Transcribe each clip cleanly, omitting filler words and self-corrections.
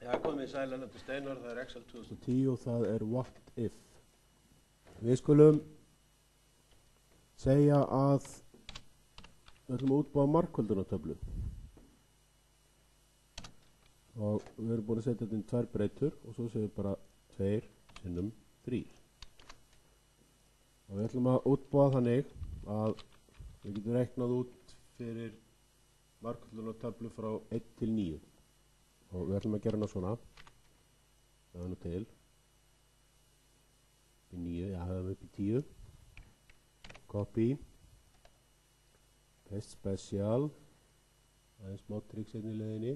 Já, komið sæl Erlendur Steinar, það Excel 2010 og það what if. Við skulum segja að við ætlum að útbúa margföldunartöflu og við erum búin að setja þetta inn 2 breytur og svo segjum við bara 2 sinnum 3 og við ætlum að útbúa þannig að við getum reiknað út fyrir margföldunartöflu frá 1 til 9 og við ætlum að gera hana svona það er nú til upp í 9, já það er upp í 10 copy paste special það er smá tricks hérna í leiðinni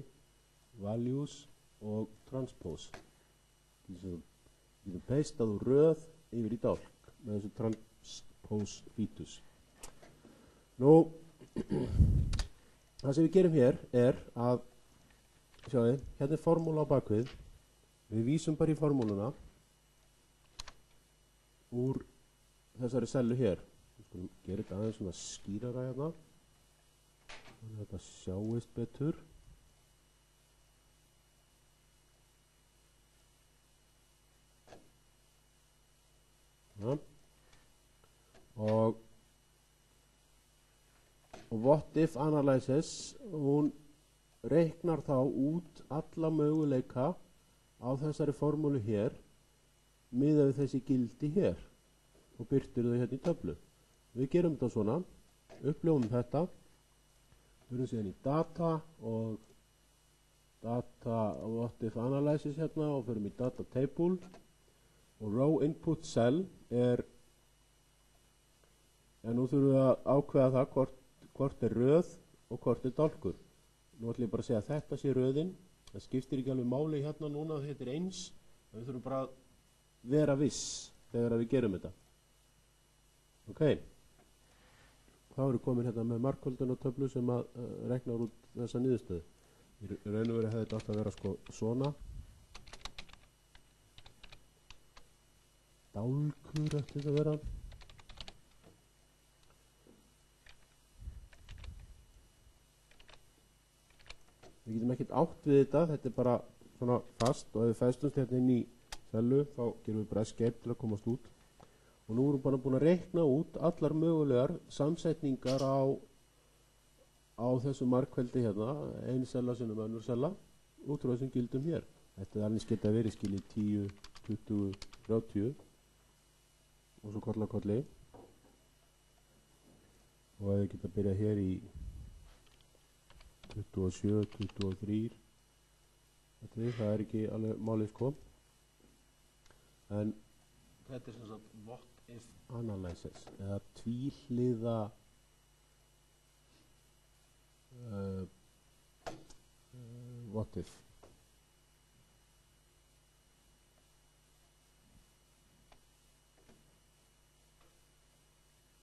values og transpose við getum pastað úr röð yfir í dálk með þessu transpose featus. Nú það sem við gerum hér er að sjáðu, hérna er formúla á bakvið við vísum bara í formúluna úr þessari sellu hér við skulum gera þetta aðeins svona skýrara hérna þannig að þetta sjáist betur ja. og what if analysis hún reiknar þá út alla möguleika á þessari formúlu hér miðað við þessi gildi hér og birtir þau hérna í töflu. Við gerum þetta svona, uppljóðum þetta, förum síðan í data og data what if analysis hérna og förum í data table og row input cell er nú þurfum við að ákveða það hvort er röð og hvort er dálkur. Nú ætlum ég bara að segja að þetta sé röðin. Það skiptir ekki alveg máli hérna núna að þetta er eins. Við þurfum bara að vera viss þegar við gerum þetta. Ok. Þá erum við komin hérna með margföldunartöflu sem að reiknar út þessa niðurstöðu. Í raun og veru hefði þetta átt að vera sko svona. Dálkur ætti þetta að vera. Við getum ekkert átt við þetta er bara svona fast og ef við festumst hérna inn í sellu þá gerum við bara escape til að komast út og nú erum við bara búin að reikna út allar mögulegar samsetningar á þessu margfeldi hérna ein sella sinnum önnur sella út frá þessum gildum hér. Þetta alveg geta verið skilið 10, 20, 30 og svo kolli og ef við geta byrjað hér í 27, 23 það er ekki alveg málið sko en þetta er sem sagt what if analysis eða tvíhliða what if